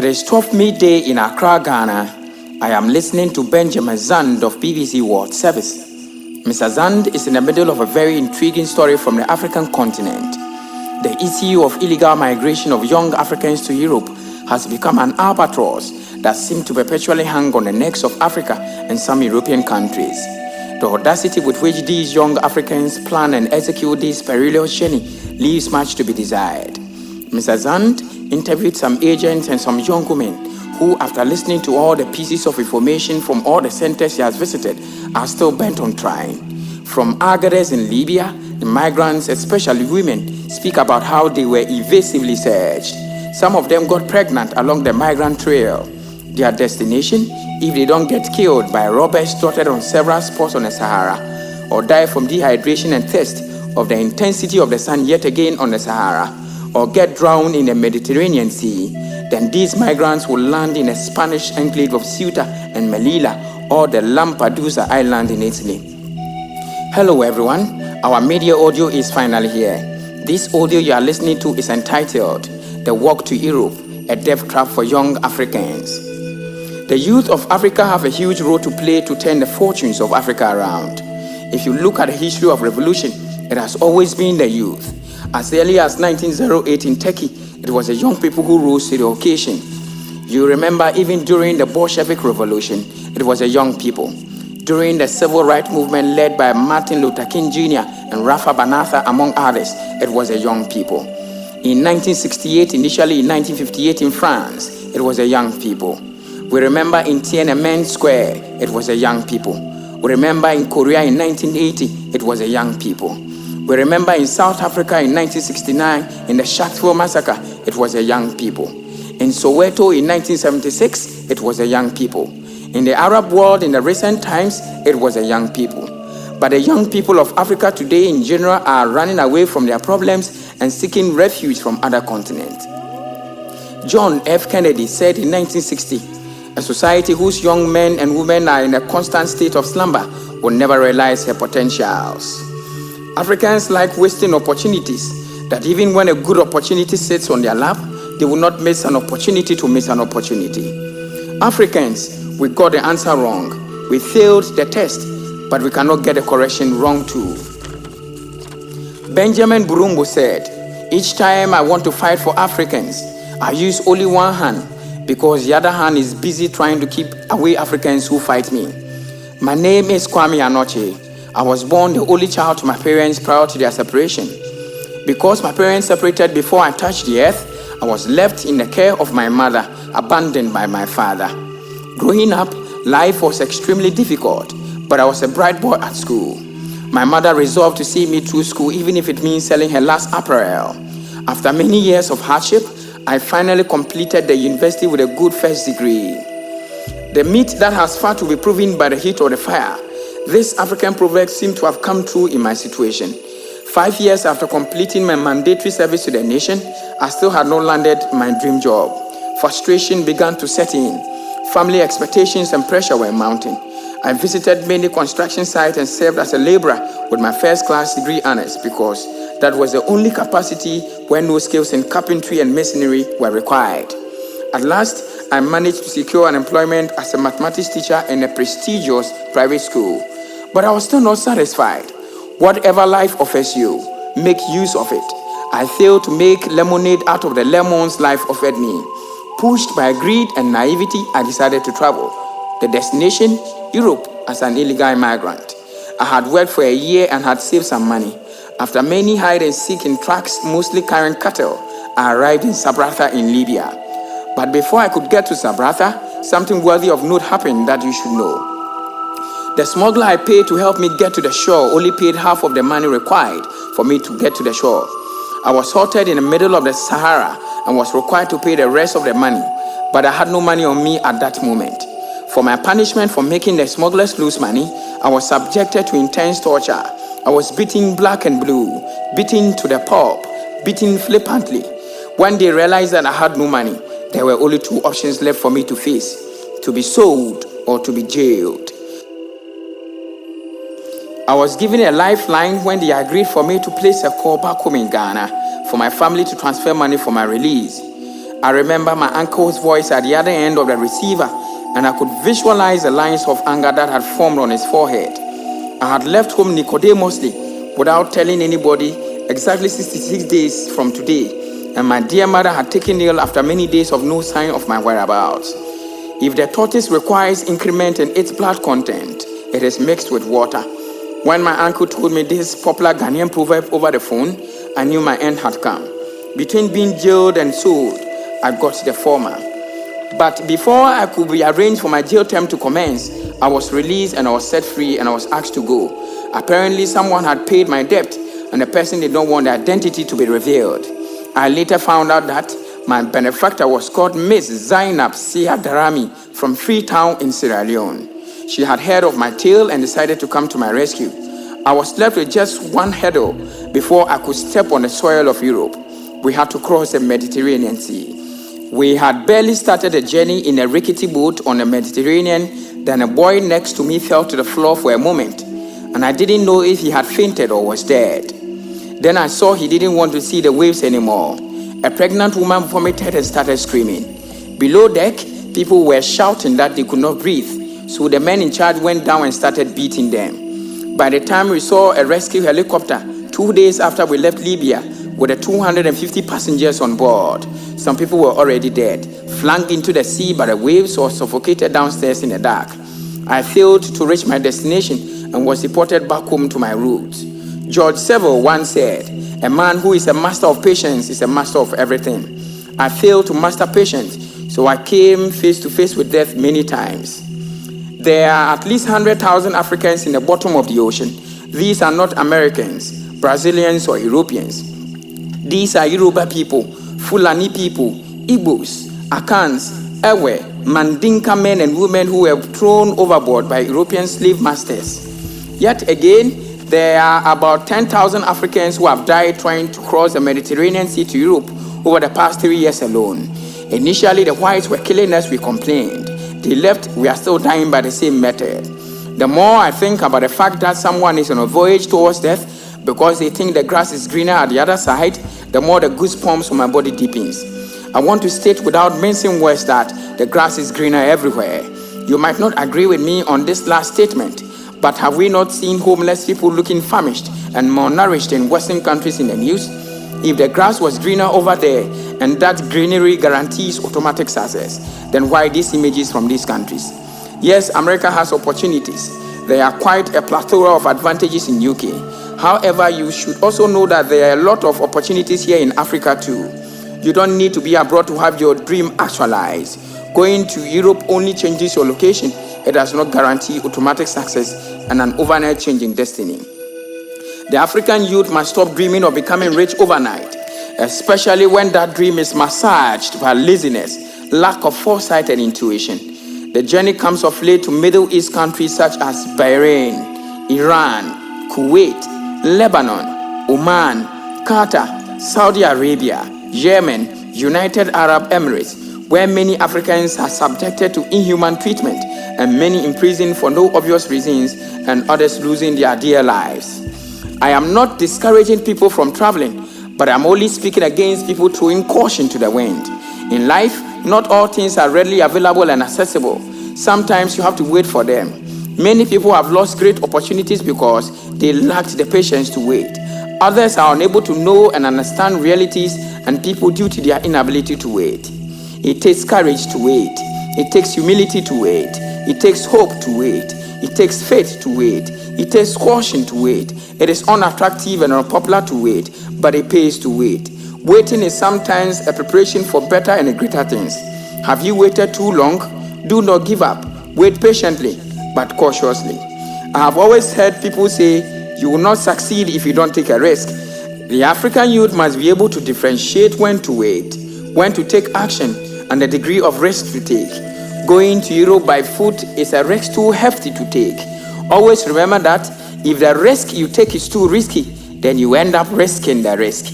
It is 12 midday in Accra, Ghana. I am listening to Benjamin Zand of BBC World Service. Mr. Zand is in the middle of a very intriguing story from the African continent. The issue of illegal migration of young Africans to Europe has become an albatross that seems to perpetually hang on the necks of Africa and some European countries. The audacity with which these young Africans plan and execute this perilous journey leaves much to be desired. Mr. Zand interviewed some agents and some young women who, after listening to all the pieces of information from all the centers he has visited, are still bent on trying. From Agares in Libya, the migrants, especially women, speak about how they were evasively searched. Some of them got pregnant along the migrant trail. Their destination, if they don't get killed by robbers dotted on several spots on the Sahara, or die from dehydration and thirst of the intensity of the sun yet again on the Sahara, or get drowned in the Mediterranean Sea, then these migrants will land in a Spanish enclave of Ceuta and Melilla or the Lampedusa island in Italy. Hello everyone, our media audio is finally here. This audio you are listening to is entitled The Walk to Europe, a Death Trap for Young Africans. The youth of Africa have a huge role to play to turn the fortunes of Africa around. If you look at the history of revolution, it has always been the youth. As early as 1908 in Turkey, it was the young people who rose to the occasion. You remember even during the Bolshevik Revolution, it was the young people. During the civil rights movement led by Martin Luther King Jr. and Rafa Banatha, among others, it was the young people. In 1968, initially in 1958 in France, it was the young people. We remember in Tiananmen Square, it was the young people. We remember in Korea in 1980, it was the young people. We remember in South Africa in 1969, in the Sharpeville massacre, it was the young people. In Soweto in 1976, it was the young people. In the Arab world in the recent times, it was the young people. But the young people of Africa today in general are running away from their problems and seeking refuge from other continents. John F. Kennedy said in 1960, a society whose young men and women are in a constant state of slumber will never realize her potentials. Africans like wasting opportunities, that even when a good opportunity sits on their lap, they will not miss an opportunity to miss an opportunity. Africans, we got the answer wrong. We failed the test, but we cannot get the correction wrong too. Benjamin Burumbu said, each time I want to fight for Africans, I use only one hand because the other hand is busy trying to keep away Africans who fight me. My name is Kwame Anoche. I was born the only child to my parents prior to their separation. Because my parents separated before I touched the earth, I was left in the care of my mother, abandoned by my father. Growing up, life was extremely difficult, but I was a bright boy at school. My mother resolved to see me through school even if it means selling her last apparel. After many years of hardship, I finally completed the university with a good first degree. The meat that has fat will be proven by the heat or the fire. This African proverb seemed to have come true in my situation. 5 years after completing my mandatory service to the nation, I still had not landed my dream job. Frustration began to set in. Family expectations and pressure were mounting. I visited many construction sites and served as a laborer with my first-class degree honors because that was the only capacity where no skills in carpentry and masonry were required. At last, I managed to secure an employment as a mathematics teacher in a prestigious private school. But I was still not satisfied. Whatever life offers you, make use of it. I failed to make lemonade out of the lemons life offered me. Pushed by greed and naivety, I decided to travel. The destination, Europe, as an illegal migrant. I had worked for a year and had saved some money. After many hide and seek in trucks, mostly carrying cattle, I arrived in Sabratha in Libya. But before I could get to Sabratha, something worthy of note happened that you should know. The smuggler I paid to help me get to the shore only paid half of the money required for me to get to the shore. I was halted in the middle of the Sahara and was required to pay the rest of the money, but I had no money on me at that moment. For my punishment for making the smugglers lose money, I was subjected to intense torture. I was beaten black and blue, beaten to the pulp, beaten flippantly. When they realized that I had no money, there were only two options left for me to face: to be sold or to be jailed. I was given a lifeline when they agreed for me to place a call back home in Ghana for my family to transfer money for my release. I remember my uncle's voice at the other end of the receiver, and I could visualize the lines of anger that had formed on his forehead. I had left home nicodemously without telling anybody exactly 66 days from today, and my dear mother had taken ill after many days of no sign of my whereabouts. If the tortoise requires increment in its blood content, it is mixed with water. When my uncle told me this popular Ghanaian proverb over the phone, I knew my end had come. Between being jailed and sold, I got the former. But before I could be arranged for my jail term to commence, I was released and I was set free and I was asked to go. Apparently, someone had paid my debt and the person did not want the identity to be revealed. I later found out that my benefactor was called Miss Zainab Sia Darami from Freetown in Sierra Leone. She had heard of my tale and decided to come to my rescue. I was left with just one hurdle before I could step on the soil of Europe. We had to cross the Mediterranean Sea. We had barely started the journey in a rickety boat on the Mediterranean, then a boy next to me fell to the floor for a moment, and I didn't know if he had fainted or was dead. Then I saw he didn't want to see the waves anymore. A pregnant woman vomited and started screaming. Below deck, people were shouting that they could not breathe, so the men in charge went down and started beating them. By the time we saw a rescue helicopter, 2 days after we left Libya, with the 250 passengers on board, some people were already dead, flung into the sea by the waves or suffocated downstairs in the dark. I failed to reach my destination and was deported back home to my roots. George Seville once said, "A man who is a master of patience is a master of everything." I failed to master patience, so I came face to face with death many times. There are at least 100,000 Africans in the bottom of the ocean. These are not Americans, Brazilians, or Europeans. These are Yoruba people, Fulani people, Igbos, Akans, Ewe, Mandinka men and women who were thrown overboard by European slave masters. Yet again, there are about 10,000 Africans who have died trying to cross the Mediterranean Sea to Europe over the past 3 years alone. Initially, the whites were killing us, we complained. They left, we are still dying by the same method. The more I think about the fact that someone is on a voyage towards death because they think the grass is greener at the other side, the more the goosebumps on my body deepens. I want to state without mincing words that the grass is greener everywhere. You might not agree with me on this last statement, but have we not seen homeless people looking famished and malnourished in Western countries in the news? If the grass was greener over there and that greenery guarantees automatic success, then why these images from these countries? Yes, America has opportunities. There are quite a plethora of advantages in UK. However, you should also know that there are a lot of opportunities here in Africa too. You don't need to be abroad to have your dream actualized. Going to Europe only changes your location. It does not guarantee automatic success and an overnight change in destiny. The African youth must stop dreaming of becoming rich overnight, especially when that dream is massaged by laziness, lack of foresight and intuition. The journey comes of late to Middle East countries such as Bahrain, Iran, Kuwait, Lebanon, Oman, Qatar, Saudi Arabia, Yemen, United Arab Emirates, where many Africans are subjected to inhuman treatment and many imprisoned for no obvious reasons and others losing their dear lives. I am not discouraging people from traveling, but I'm only speaking against people throwing caution to the wind. In life, not all things are readily available and accessible. Sometimes you have to wait for them. Many people have lost great opportunities because they lacked the patience to wait. Others are unable to know and understand realities and people due to their inability to wait. It takes courage to wait. It takes humility to wait. It takes hope to wait. It takes faith to wait. It takes caution to wait. It is unattractive and unpopular to wait, but it pays to wait. Waiting is sometimes a preparation for better and greater things. Have you waited too long? Do not give up. Wait patiently, but cautiously. I have always heard people say, you will not succeed if you don't take a risk. The African youth must be able to differentiate when to wait, when to take action, and the degree of risk to take. Going to Europe by foot is a risk too hefty to take. Always remember that if the risk you take is too risky, then you end up risking the risk.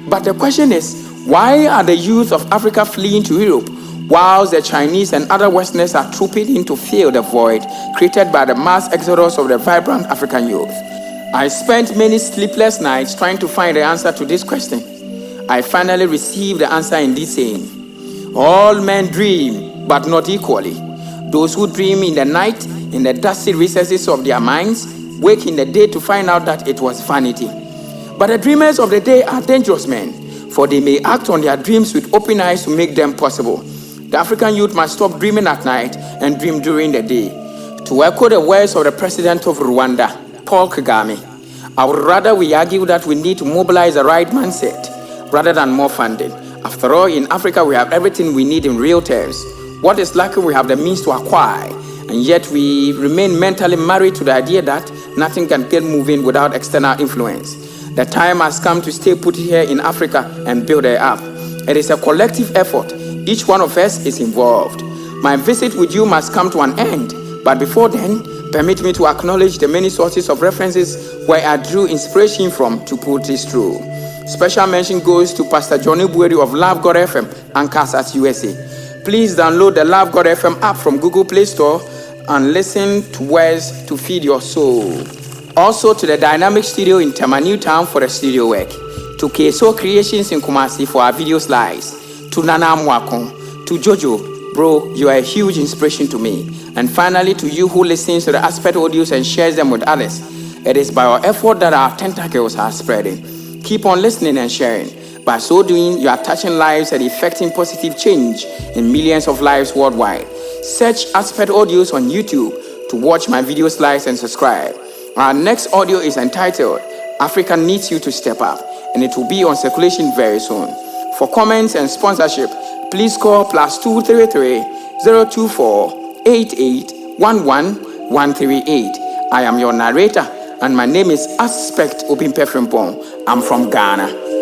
But the question is, why are the youth of Africa fleeing to Europe, whilst the Chinese and other Westerners are trooping in to fill the void created by the mass exodus of the vibrant African youth? I spent many sleepless nights trying to find the answer to this question. I finally received the answer in this saying: All men dream, but not equally. Those who dream in the night, in the dusty recesses of their minds, wake in the day to find out that it was vanity. But the dreamers of the day are dangerous men, for they may act on their dreams with open eyes to make them possible. The African youth must stop dreaming at night and dream during the day. To echo the words of the president of Rwanda, Paul Kagame, I would rather we argue that we need to mobilize the right mindset rather than more funding. After all, in Africa, we have everything we need in real terms. What is lacking, we have the means to acquire, and yet we remain mentally married to the idea that nothing can get moving without external influence. The time has come to stay put here in Africa and build it up. It is a collective effort. Each one of us is involved. My visit with you must come to an end, but before then, permit me to acknowledge the many sources of references where I drew inspiration from to put this through. Special mention goes to Pastor Johnny Bueri of Love God FM and Kansas, USA. Please download the Love God FM app from Google Play Store and listen to words to feed your soul. Also to the Dynamic Studio in Tema Newtown for the studio work. To KSO Creations in Kumasi for our video slides. To Nana Mwakon. To Jojo, bro, you are a huge inspiration to me. And finally to you who listens to the Aspect audios and shares them with others. It is by our effort that our tentacles are spreading. Keep on listening and sharing. By so doing, you are touching lives and effecting positive change in millions of lives worldwide. Search Aspect Audios on YouTube to watch my video slides and subscribe. Our next audio is entitled, Africa Needs You to Step Up, and it will be on circulation very soon. For comments and sponsorship, please call +233 024 88 11 138. I am your narrator, and my name is Aspect Obimpe Frimpong. I'm from Ghana.